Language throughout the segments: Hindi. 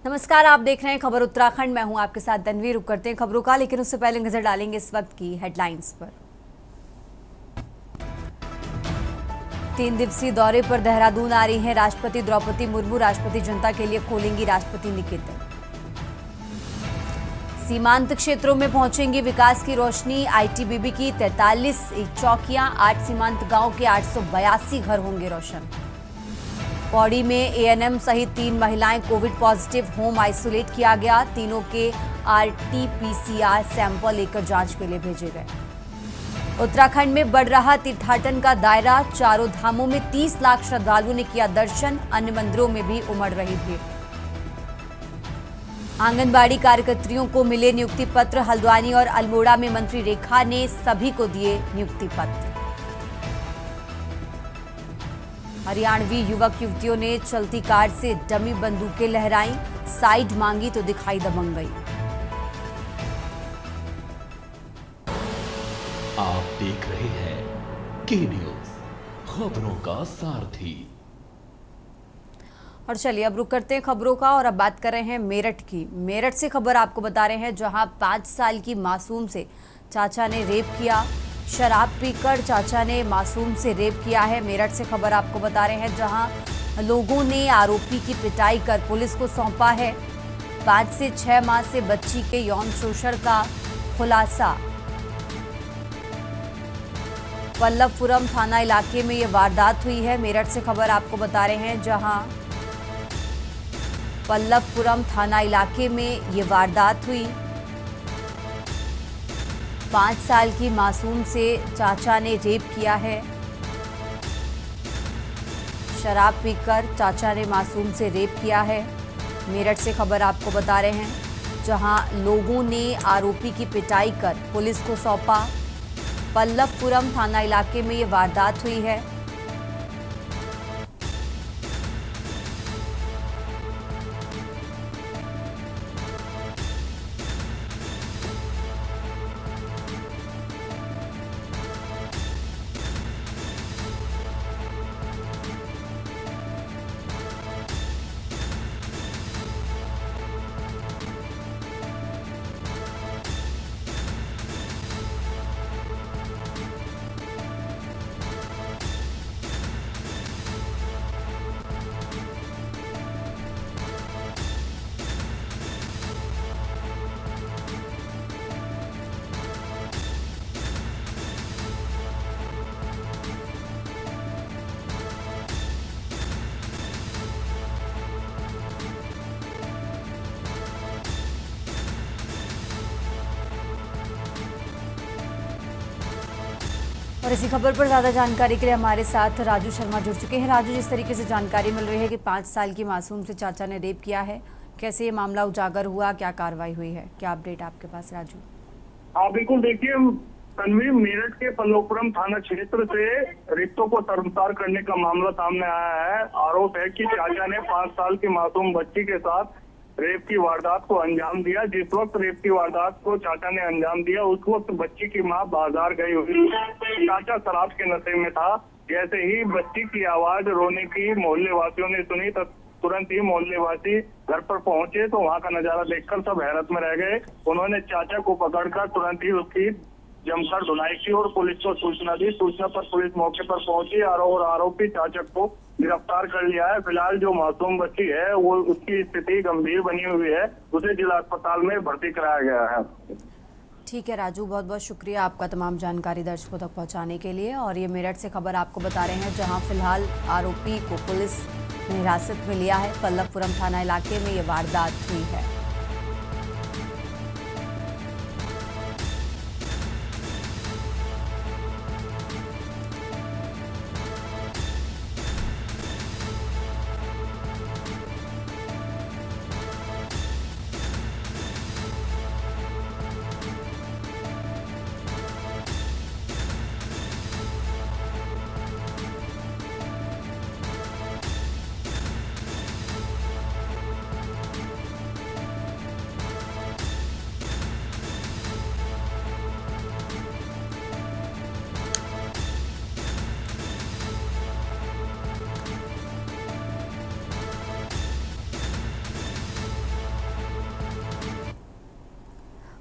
नमस्कार, आप देख रहे हैं खबर उत्तराखंड। मैं हूं आपके साथ तन्वी। रुक करते हैं खबरों का, लेकिन उससे पहले नजर डालेंगे इस वक्त की हेडलाइंस पर। 3 दिवसीय दौरे पर देहरादून आ रही हैं राष्ट्रपति द्रौपदी मुर्मू। राष्ट्रपति जनता के लिए खोलेंगी राष्ट्रपति निकेतन। सीमांत क्षेत्रों में पहुंचेंगी विकास की रोशनी। आईटीबीपी की 43 चौकियां, 8 सीमांत गांव के 882 घर होंगे रोशन। पौड़ी में एएनएम सहित 3 महिलाएं कोविड पॉजिटिव, होम आइसोलेट किया गया। तीनों के आरटीपीसीआर सैंपल लेकर जांच के लिए भेजे गए। उत्तराखंड में बढ़ रहा तीर्थाटन का दायरा। चारों धामों में 30 लाख श्रद्धालुओं ने किया दर्शन। अन्य मंदिरों में भी उमड़ रही भीड़। आंगनबाड़ी कार्यकर्त्रियों को मिले नियुक्ति पत्र। हल्द्वानी और अल्मोड़ा में मंत्री रेखा ने सभी को दिए नियुक्ति पत्र। हरियाणवी युवक युवतियों ने चलती कार से डमी बंदूकें लहराई। साइड मांगी तो दिखाई दबंगई। आप देख रहे हैं के न्यूज, खबरों का सारथी। और चलिए अब रुक करते हैं खबरों का और अब बात कर रहे हैं मेरठ की। मेरठ से खबर आपको बता रहे हैं, जहां 5 साल की मासूम से चाचा ने रेप किया। शराब पीकर चाचा ने मासूम से रेप किया है। मेरठ से खबर आपको बता रहे हैं, जहां लोगों ने आरोपी की पिटाई कर पुलिस को सौंपा है। 5 से 6 माह से बच्ची के यौन शोषण का खुलासा। पल्लवपुरम थाना इलाके में यह वारदात हुई है। मेरठ से खबर आपको बता रहे हैं, जहां पल्लवपुरम थाना इलाके में ये वारदात हुई। 5 साल की मासूम से चाचा ने रेप किया है। शराब पीकर चाचा ने मासूम से रेप किया है। मेरठ से खबर आपको बता रहे हैं, जहां लोगों ने आरोपी की पिटाई कर पुलिस को सौंपा। पल्लवपुरम थाना इलाके में ये वारदात हुई है। और इसी खबर पर ज्यादा जानकारी के लिए हमारे साथ राजू शर्मा जुड़ चुके हैं। राजू, जिस तरीके से जानकारी मिल रही है कि 5 साल की मासूम से चाचा ने रेप किया है, कैसे ये मामला उजागर हुआ, क्या कार्रवाई हुई है, क्या अपडेट आपके पास राजू? हाँ बिल्कुल, देखिए तन्वी, मेरठ के पल्लवपुरम थाना क्षेत्र से रिश्तों को शर्मसार करने का मामला सामने आया है। आरोप है कि चाचा ने 5 साल की मासूम बच्ची के साथ रेप की वारदात को अंजाम दिया। जिस वक्त रेप की वारदात को चाचा ने अंजाम दिया, उस वक्त बच्ची की मां बाजार गई हुई। चाचा शराब के नशे में था। जैसे ही बच्ची की आवाज रोने की मोहल्ले वासियों ने सुनी, तो तुरंत ही मोहल्ले वासी घर पर पहुंचे। तो वहां का नजारा देखकर सब हैरत में रह गए। उन्होंने चाचा को पकड़कर तुरंत ही उसकी जमकर धुलाई की और पुलिस को सूचना दी। सूचना पर पुलिस मौके पर पहुंची और आरोपी चाचा को गिरफ्तार कर लिया है। फिलहाल जो मासूम बच्ची है, वो उसकी स्थिति गंभीर बनी हुई है। उसे जिला अस्पताल में भर्ती कराया गया है। ठीक है राजू, बहुत बहुत शुक्रिया आपका तमाम जानकारी दर्शकों तक पहुंचाने के लिए। और ये मेरठ से खबर आपको बता रहे हैं, जहां फिलहाल आरोपी को पुलिस ने हिरासत में लिया है। पल्लवपुरम थाना इलाके में ये वारदात हुई है।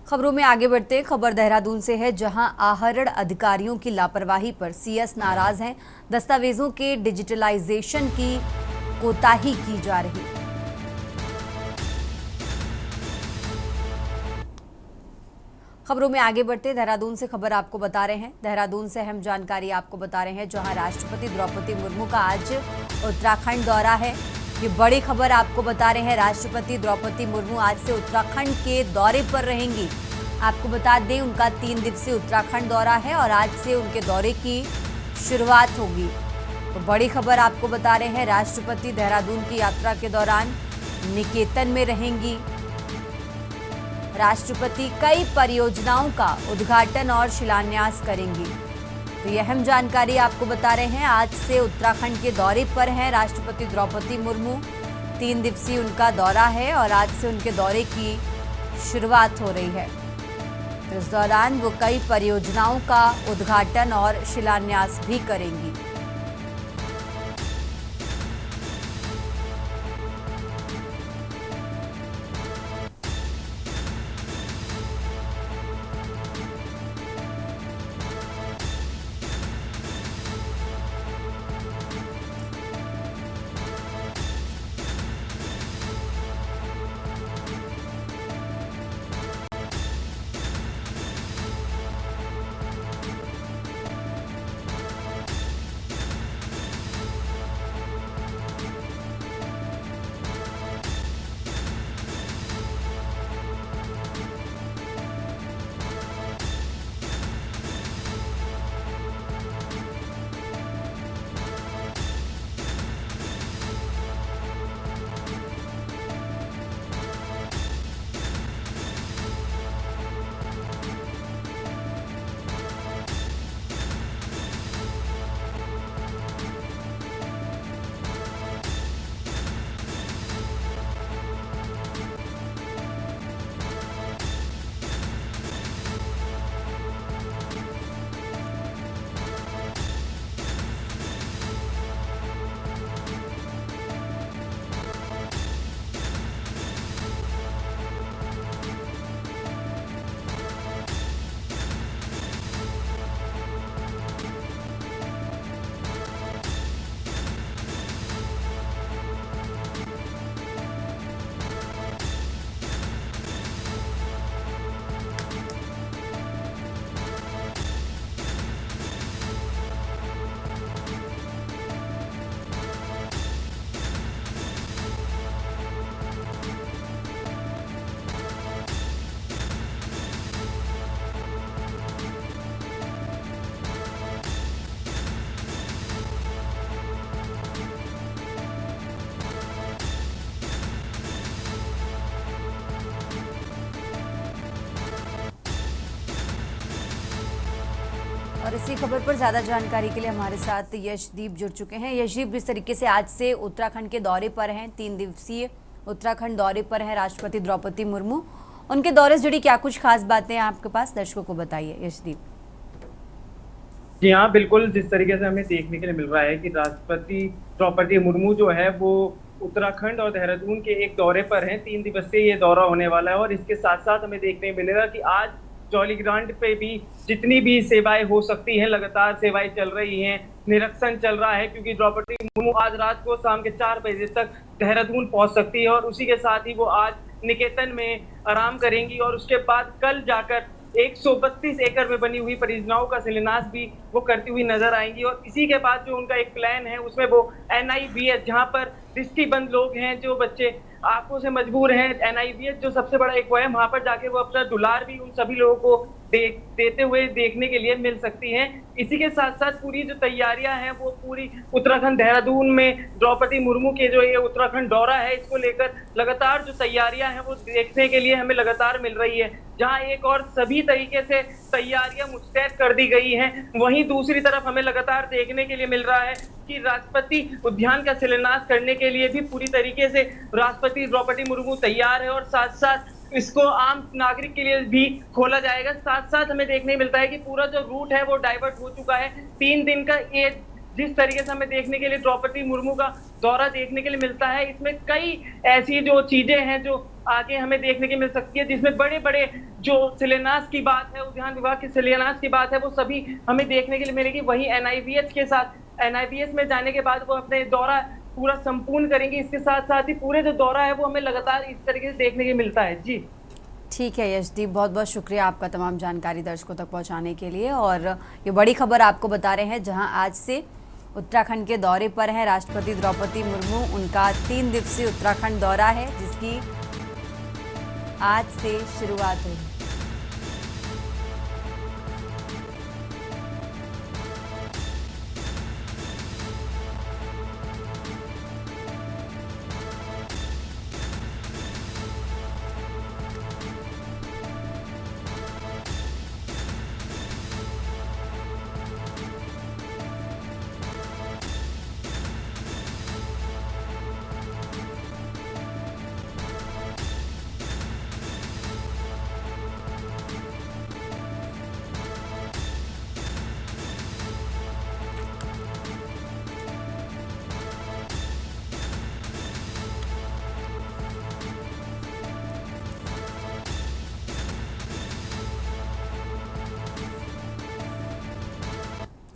खबरों में आगे बढ़ते खबर देहरादून से है, जहां आहरण अधिकारियों की लापरवाही पर सीएस नाराज हैं। दस्तावेजों के डिजिटलाइजेशन की कोताही की जा रही। खबरों में आगे बढ़ते देहरादून से खबर आपको बता रहे हैं। देहरादून से अहम जानकारी आपको बता रहे हैं, जहां राष्ट्रपति द्रौपदी मुर्मू का आज उत्तराखंड दौरा है। ये बड़ी खबर आपको बता रहे हैं। राष्ट्रपति द्रौपदी मुर्मू आज से उत्तराखंड के दौरे पर रहेंगी। आपको बता दें, उनका 3 दिवसीय उत्तराखंड दौरा है और आज से उनके दौरे की शुरुआत होगी। तो बड़ी खबर आपको बता रहे हैं, राष्ट्रपति देहरादून की यात्रा के दौरान निकेतन में रहेंगी। राष्ट्रपति कई परियोजनाओं का उद्घाटन और शिलान्यास करेंगी। तो यह अहम जानकारी आपको बता रहे हैं। आज से उत्तराखंड के दौरे पर हैं राष्ट्रपति द्रौपदी मुर्मू। 3 दिवसीय उनका दौरा है और आज से उनके दौरे की शुरुआत हो रही है। तो इस दौरान वो कई परियोजनाओं का उद्घाटन और शिलान्यास भी करेंगी। और इसी खबर पर ज्यादा जानकारी के लिए हमारे साथ यशदीप जुड़ चुके हैं। यशदीप, जिस तरीके से आज से उत्तराखंड के दौरे पर हैं, 3 दिवसीय उत्तराखंड दौरे पर है राष्ट्रपति द्रौपदी मुर्मू, उनके दौरे से जुड़ी क्या कुछ खास बातें हैं आपके पास, दर्शकों को बताइए यशदीप। जी हाँ, बिल्कुल। जिस तरीके से हमें देखने के लिए मिल रहा है कि राष्ट्रपति द्रौपदी मुर्मू जो है वो उत्तराखंड और देहरादून के एक दौरे पर हैं। 3 दिवसीय ये दौरा होने वाला है और इसके साथ साथ हमें देखने मिलेगा कि आज जौली ग्रांट पे भी जितनी भी सेवाएं हो सकती हैं, लगातार सेवाएं चल रही हैं, निरीक्षण चल रहा है, क्योंकि द्रौपदी मुर्मू आज रात को शाम के 4 बजे तक देहरादून पहुंच सकती है और उसी के साथ ही वो आज निकेतन में आराम करेंगी और उसके बाद कल जाकर 132 एकड़ में बनी हुई परियोजनाओं का शिलान्यास भी वो करती हुई नजर आएंगी। और इसी के बाद जो उनका एक प्लान है उसमें वो NIBS, जहां पर दृष्टिबंद लोग हैं, जो बच्चे आंखों से मजबूर हैं, NIBS जो सबसे बड़ा एक वो है, वहां पर जाके वो अपना दुलार भी उन सभी लोगों को देते हुए देखने के लिए मिल सकती हैं। इसी के साथ साथ पूरी जो तैयारियां हैं वो पूरी उत्तराखंड देहरादून में द्रौपदी मुर्मू के जो ये उत्तराखंड दौरा है इसको लेकर लगातार जो तैयारियां हैं वो देखने के लिए हमें लगातार मिल रही है। जहां एक और सभी तरीके से तैयारियां मुस्तैद कर दी गई हैं, वहीं दूसरी तरफ हमें लगातार देखने के लिए मिल रहा है कि राष्ट्रपति उद्यान का शिलान्यास करने के लिए भी पूरी तरीके से राष्ट्रपति द्रौपदी मुर्मू तैयार है और साथ साथ इसको आम नागरिक के लिए भी खोला जाएगा। साथ साथ हमें देखने मिलता है कि पूरा जो रूट है वो डाइवर्ट हो चुका है। 3 दिन का ये जिस तरीके से हमें देखने के लिए द्रौपदी मुर्मू का दौरा देखने के लिए मिलता है, इसमें कई ऐसी जो चीजें हैं जो आगे हमें देखने की मिल सकती है, जिसमें बड़े बड़े जो शिलान्यास की बात है, उद्यान विभाग के शिलान्यास की बात है, वो सभी हमें देखने के लिए मिलेगी। वहीं एनआईवीएच के साथ, एनआईवीएच में जाने के बाद वो अपने दौरा पूरा संपूर्ण करेंगे। इसके साथ साथ ही पूरे जो दौरा है वो हमें लगातार इस तरीके से देखने को मिलता है। जी ठीक है यशदीप, बहुत बहुत शुक्रिया आपका तमाम जानकारी दर्शकों तक पहुंचाने के लिए। और ये बड़ी खबर आपको बता रहे हैं, जहां आज से उत्तराखंड के दौरे पर हैं राष्ट्रपति द्रौपदी मुर्मू। उनका 3 दिवसीय उत्तराखंड दौरा है, जिसकी आज से शुरुआत हुई।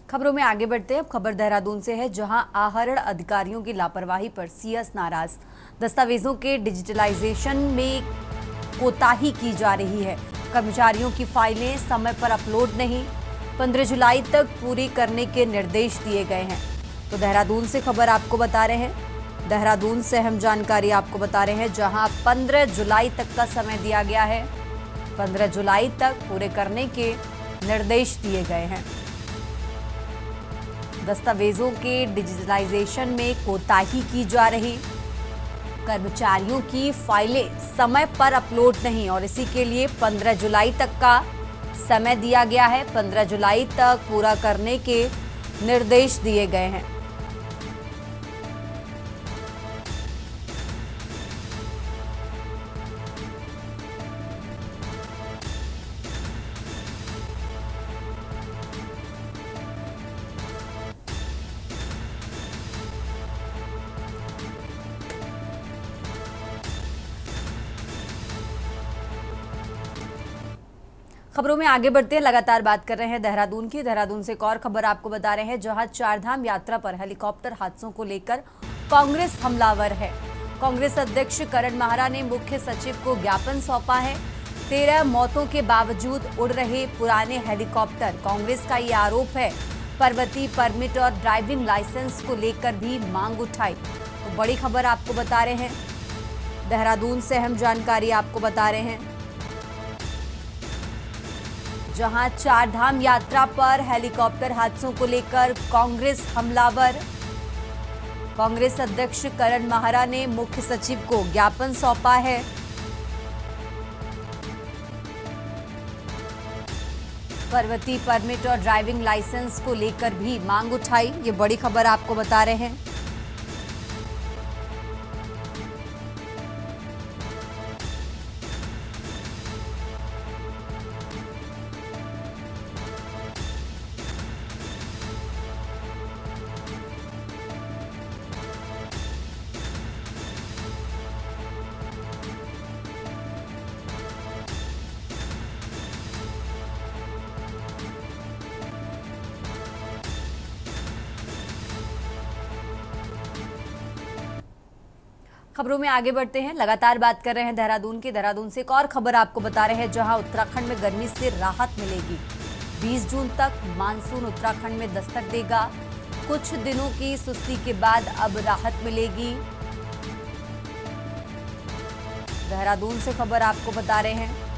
खबरों में आगे बढ़ते हैं। अब खबर देहरादून से है, जहां आहरण अधिकारियों की लापरवाही पर सीएस नाराज। दस्तावेजों के डिजिटलाइजेशन में कोताही की जा रही है। कर्मचारियों की फाइलें समय पर अपलोड नहीं, 15 जुलाई तक पूरी करने के निर्देश दिए गए हैं। तो देहरादून से खबर आपको बता रहे हैं, देहरादून से अहम जानकारी आपको बता रहे हैं, जहां 15 जुलाई तक का समय दिया गया है। 15 जुलाई तक पूरे करने के निर्देश दिए गए हैं। दस्तावेजों के डिजिटलाइजेशन में कोताही की जा रही, कर्मचारियों की फाइलें समय पर अपलोड नहीं, और इसी के लिए 15 जुलाई तक का समय दिया गया है। 15 जुलाई तक पूरा करने के निर्देश दिए गए हैं। खबरों में आगे बढ़ते हैं, लगातार बात कर रहे हैं देहरादून की। देहरादून से एक और खबर आपको बता रहे हैं, जहां चारधाम यात्रा पर हेलीकॉप्टर हादसों को लेकर कांग्रेस हमलावर है। कांग्रेस अध्यक्ष करण माहरा ने मुख्य सचिव को ज्ञापन सौंपा है। 13 मौतों के बावजूद उड़ रहे पुराने हेलीकॉप्टर। कांग्रेस का ये आरोप है। पर्वतीय परमिट और ड्राइविंग लाइसेंस को लेकर भी मांग उठाई। तो बड़ी खबर आपको बता रहे हैं, देहरादून से अहम जानकारी आपको बता रहे हैं, जहां चारधाम यात्रा पर हेलीकॉप्टर हादसों को लेकर कांग्रेस हमलावर। कांग्रेस अध्यक्ष करण माहरा ने मुख्य सचिव को ज्ञापन सौंपा है। पर्वतीय परमिट और ड्राइविंग लाइसेंस को लेकर भी मांग उठाई। ये बड़ी खबर आपको बता रहे हैं। खबरों में आगे बढ़ते हैं, लगातार बात कर रहे हैं देहरादून की। देहरादून से एक और खबर आपको बता रहे हैं, जहां उत्तराखंड में गर्मी से राहत मिलेगी। 20 जून तक मानसून उत्तराखंड में दस्तक देगा। कुछ दिनों की सुस्ती के बाद अब राहत मिलेगी। देहरादून से खबर आपको बता रहे हैं।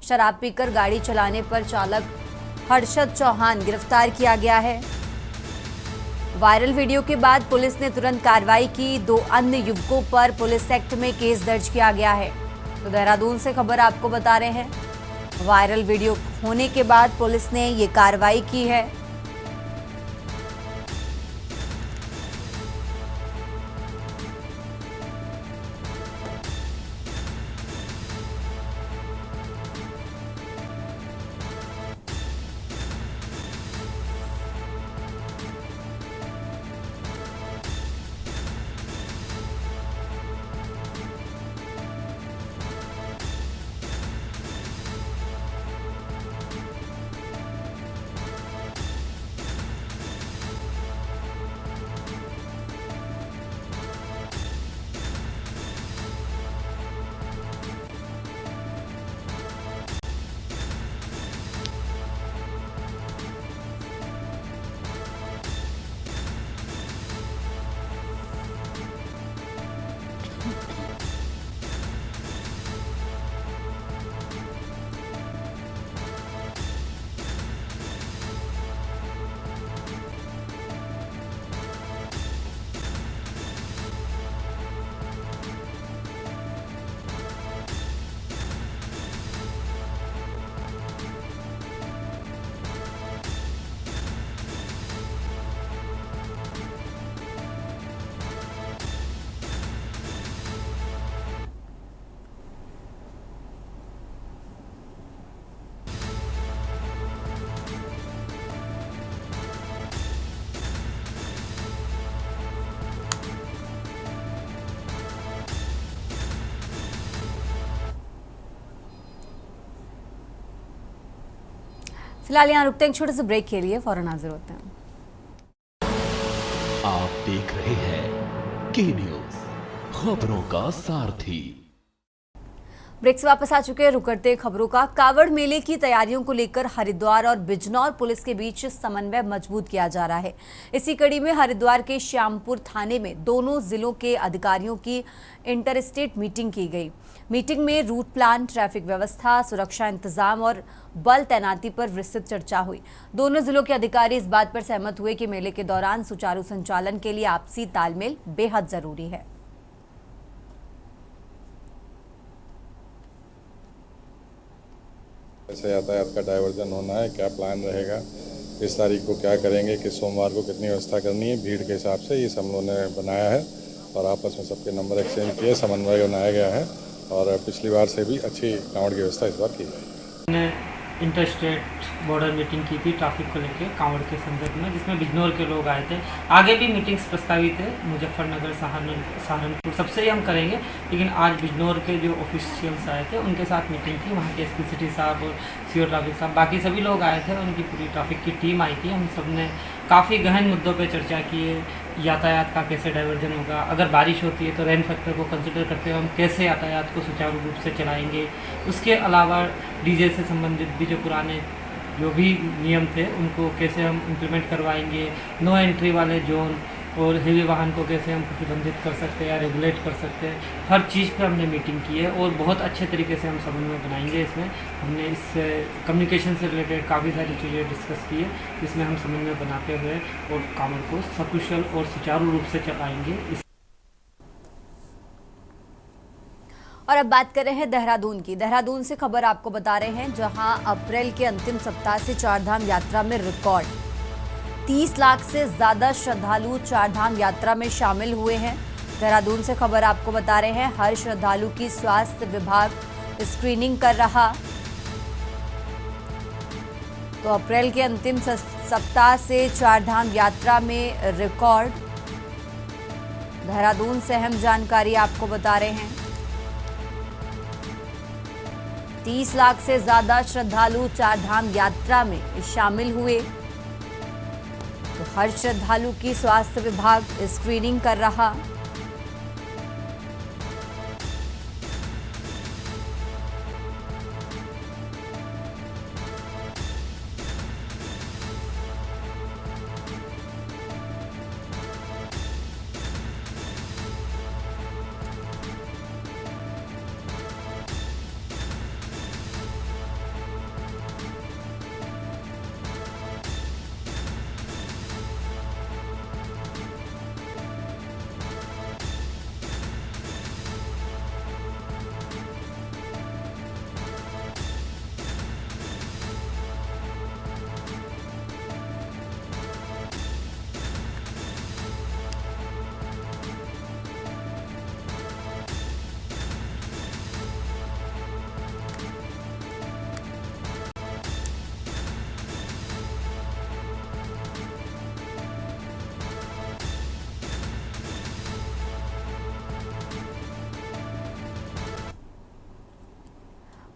शराब पीकर गाड़ी चलाने पर चालक हर्षद चौहान गिरफ्तार किया गया है। वायरल वीडियो के बाद पुलिस ने तुरंत कार्रवाई की। 2 अन्य युवकों पर पुलिस एक्ट में केस दर्ज किया गया है। तो देहरादून से खबर आपको बता रहे हैं, वायरल वीडियो होने के बाद पुलिस ने ये कार्रवाई की है। फिलहाल यहाँ रुकते हैं एक छोटे से ब्रेक के लिए, फौरन हाजिर होते हैं। आप देख रहे हैं के न्यूज, खबरों का सारथी। ब्रेक से वापस आ चुके हैं, रुक करते हैं खबरों का। कावड़ मेले की तैयारियों को लेकर हरिद्वार और बिजनौर पुलिस के बीच समन्वय मजबूत किया जा रहा है। इसी कड़ी में हरिद्वार के श्यामपुर थाने में दोनों जिलों के अधिकारियों की इंटर-स्टेट मीटिंग की गई। मीटिंग में रूट प्लान, ट्रैफिक व्यवस्था, सुरक्षा इंतजाम और बल तैनाती पर विस्तृत चर्चा हुई। दोनों जिलों के अधिकारी इस बात पर सहमत हुए कि मेले के दौरान सुचारू संचालन के लिए आपसी तालमेल बेहद जरूरी है। कैसे यातायात का डायवर्जन होना है, क्या प्लान रहेगा, किस तारीख को क्या करेंगे, किस सोमवार को कितनी व्यवस्था करनी है, भीड़ के हिसाब से ये सब लोगों ने बनाया है और आपस में सबके नंबर एक्सचेंज किए, समन्वय बनाया गया है और पिछली बार से भी अच्छी कांवड़ की व्यवस्था इस बार की है। इंटर स्टेट बॉर्डर मीटिंग की थी ट्रैफिक को लेकर कांवड़ के संदर्भ में, जिसमें बिजनौर के लोग आए थे। आगे भी मीटिंग्स प्रस्तावित है, मुजफ्फरनगर, सहारनपुर सबसे ही हम करेंगे, लेकिन आज बिजनौर के जो ऑफिशियल्स आए थे उनके साथ मीटिंग थी। वहाँ के एसपी सिटी साहब और सीओ ट्रैफिक साहब, बाकी सभी लोग आए थे, उनकी पूरी ट्रैफिक की टीम आई थी। हम सब ने काफ़ी गहन मुद्दों पर चर्चा की है। यातायात का कैसे डाइवर्जन होगा, अगर बारिश होती है तो रेन फैक्टर को कंसिडर करते हुए हम कैसे यातायात को सुचारू रूप से चलाएंगे। उसके अलावा डीजे से संबंधित भी जो पुराने जो भी नियम थे उनको कैसे हम इम्प्लीमेंट करवाएंगे, नो एंट्री वाले जोन और हेवी वाहन को कैसे हम प्रतिबंधित कर सकते हैं या रेगुलेट कर सकते हैं, हर चीज़ पे हमने मीटिंग की है और बहुत अच्छे तरीके से हम समन्वय बनाएंगे। इसमें हमने इस कम्युनिकेशन से रिलेटेड काफ़ी सारी चीज़ें डिस्कस की है, जिसमें हम समन्वय बनाते हुए और कामों को सकुशल और सुचारू रूप से चलाएंगे। और अब बात कर रहे हैं देहरादून की। देहरादून से खबर आपको बता रहे हैं, जहां अप्रैल के अंतिम सप्ताह से चारधाम यात्रा में रिकॉर्ड 30 लाख से ज्यादा श्रद्धालु चारधाम यात्रा में शामिल हुए हैं। देहरादून से खबर आपको बता रहे हैं, हर श्रद्धालु की स्वास्थ्य विभाग स्क्रीनिंग कर रहा। तो अप्रैल के अंतिम सप्ताह से चारधाम यात्रा में रिकॉर्ड। देहरादून से अहम जानकारी आपको बता रहे हैं, 30 लाख से ज्यादा श्रद्धालु चारधाम यात्रा में शामिल हुए। तो हर श्रद्धालु की स्वास्थ्य विभाग स्क्रीनिंग कर रहा।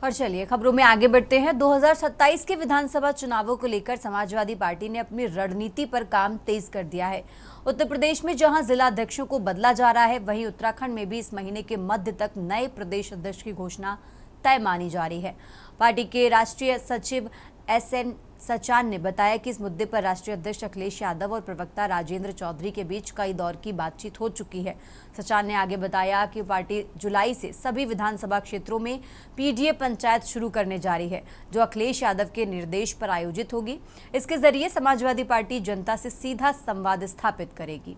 और चलिए खबरों में आगे बढ़ते हैं। 2027 के विधानसभा चुनावों को लेकर समाजवादी पार्टी ने अपनी रणनीति पर काम तेज कर दिया है। उत्तर प्रदेश में जहां जिला अध्यक्षों को बदला जा रहा है, वहीं उत्तराखंड में भी इस महीने के मध्य तक नए प्रदेश अध्यक्ष की घोषणा तय मानी जा रही है। पार्टी के राष्ट्रीय सचिव SN सचान ने बताया कि इस मुद्दे पर राष्ट्रीय अध्यक्ष अखिलेश यादव और प्रवक्ता राजेंद्र चौधरी के बीच कई दौर की बातचीत हो चुकी है। सचान ने आगे बताया कि पार्टी जुलाई से सभी विधानसभा क्षेत्रों में PDA पंचायत शुरू करने जा रही है, जो अखिलेश यादव के निर्देश पर आयोजित होगी। इसके जरिए समाजवादी पार्टी जनता से सीधा संवाद स्थापित करेगी।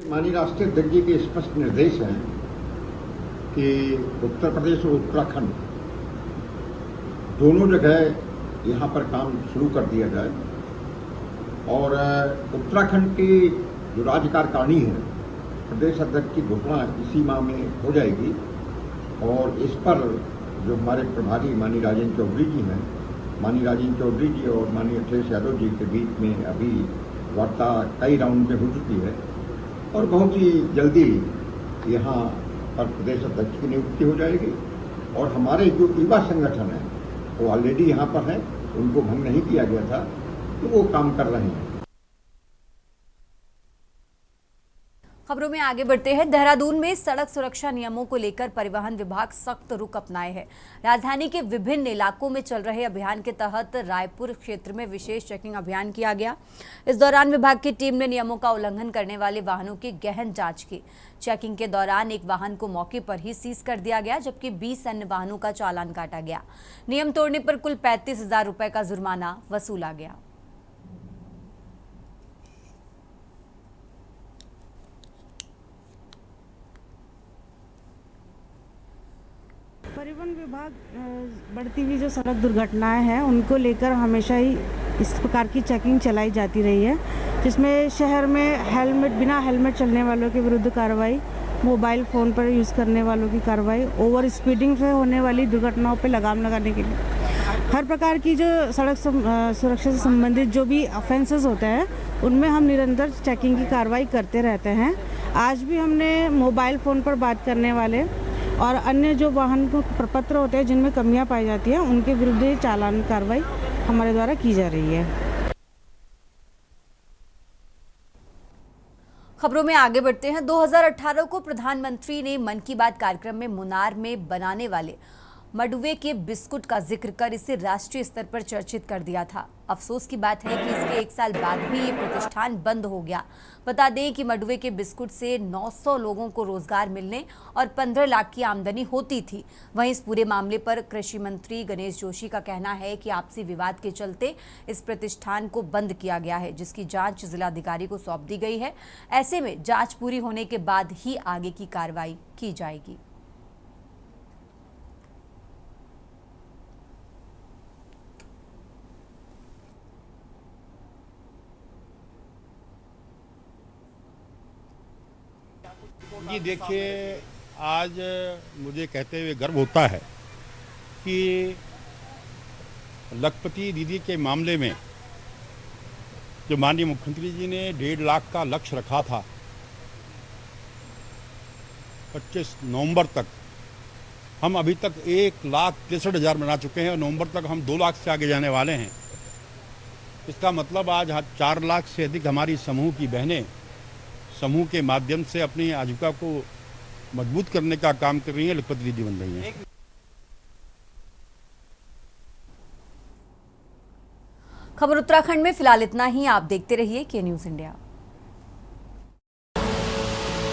माननीय राष्ट्रीय अध्यक्ष जी के स्पष्ट निर्देश हैं कि उत्तर प्रदेश और उत्तराखंड दोनों जगह यहाँ पर काम शुरू कर दिया जाए और उत्तराखंड की जो राज्य कार्यकारिणी है, प्रदेश अध्यक्ष की घोषणा इसी माह में हो जाएगी और इस पर जो हमारे प्रभारी माननीय राजेंद्र चौधरी जी हैं, माननीय राजेंद्र चौधरी जी और माननीय अखिलेश यादव जी के बीच में अभी वार्ता कई राउंड में हो चुकी है और बहुत ही जल्दी यहाँ पर प्रदेश अध्यक्ष की नियुक्ति हो जाएगी और हमारे जो युवा संगठन है वो ऑलरेडी यहाँ पर है, उनको भंग नहीं किया गया था, तो वो काम कर रहे हैं। खबरों में आगे बढ़ते हैं। देहरादून में सड़क सुरक्षा नियमों को लेकर परिवहन विभाग सख्त रुख अपनाए है। राजधानी के विभिन्न इलाकों में चल रहे अभियान के तहत रायपुर क्षेत्र में विशेष चेकिंग अभियान किया गया। इस दौरान विभाग की टीम ने नियमों का उल्लंघन करने वाले वाहनों की गहन जांच की। चेकिंग के दौरान एक वाहन को मौके पर ही सीज कर दिया गया, जबकि 20 अन्य वाहनों का चालान काटा गया। नियम तोड़ने पर कुल 35,000 रुपए का जुर्माना वसूला गया। परिवहन विभाग बढ़ती हुई जो सड़क दुर्घटनाएं हैं उनको लेकर हमेशा ही इस प्रकार की चेकिंग चलाई जाती रही है, जिसमें शहर में बिना हेलमेट चलने वालों के विरुद्ध कार्रवाई, मोबाइल फ़ोन पर यूज़ करने वालों की कार्रवाई, ओवर स्पीडिंग से होने वाली दुर्घटनाओं पर लगाम लगाने के लिए हर प्रकार की जो सड़क सुरक्षा से संबंधित जो भी ऑफेंसेस होते हैं उनमें हम निरंतर चेकिंग की कार्रवाई करते रहते हैं। आज भी हमने मोबाइल फ़ोन पर बात करने वाले और अन्य जो वाहन को प्रपत्र होते हैं जिनमें कमियां पाई जाती हैं उनके विरुद्ध चालान कार्रवाई हमारे द्वारा की जा रही है। खबरों में आगे बढ़ते हैं। 2018 को प्रधानमंत्री ने मन की बात कार्यक्रम में मुनार में बनाने वाले मडुवे के बिस्कुट का जिक्र कर इसे राष्ट्रीय स्तर पर चर्चित कर दिया था। अफसोस की बात है कि इसके 1 साल बाद भी ये प्रतिष्ठान बंद हो गया। बता दें कि मडुवे के बिस्कुट से 900 लोगों को रोजगार मिलने और 15 लाख की आमदनी होती थी। वहीं इस पूरे मामले पर कृषि मंत्री गणेश जोशी का कहना है कि आपसी विवाद के चलते इस प्रतिष्ठान को बंद किया गया है, जिसकी जांच जिलाधिकारी को सौंप दी गई है। ऐसे में जांच पूरी होने के बाद ही आगे की कार्रवाई की जाएगी। जी देखिए, आज मुझे कहते हुए गर्व होता है कि लखपति दीदी के मामले में जो माननीय मुख्यमंत्री जी ने 1.5 लाख का लक्ष्य रखा था 25 नवंबर तक, हम अभी तक 1,63,000 बना चुके हैं और नवंबर तक हम 2 लाख से आगे जाने वाले हैं। इसका मतलब आज 4 लाख से अधिक हमारी समूह की बहनें समूह के माध्यम से अपनी आजीविका को मजबूत करने का काम कर रही है, लखपति दीदी बन रही है। खबर उत्तराखंड में फिलहाल इतना ही। आप देखते रहिए के न्यूज इंडिया।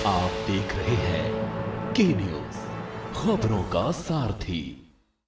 आप देख रहे हैं के न्यूज, खबरों का सारथी।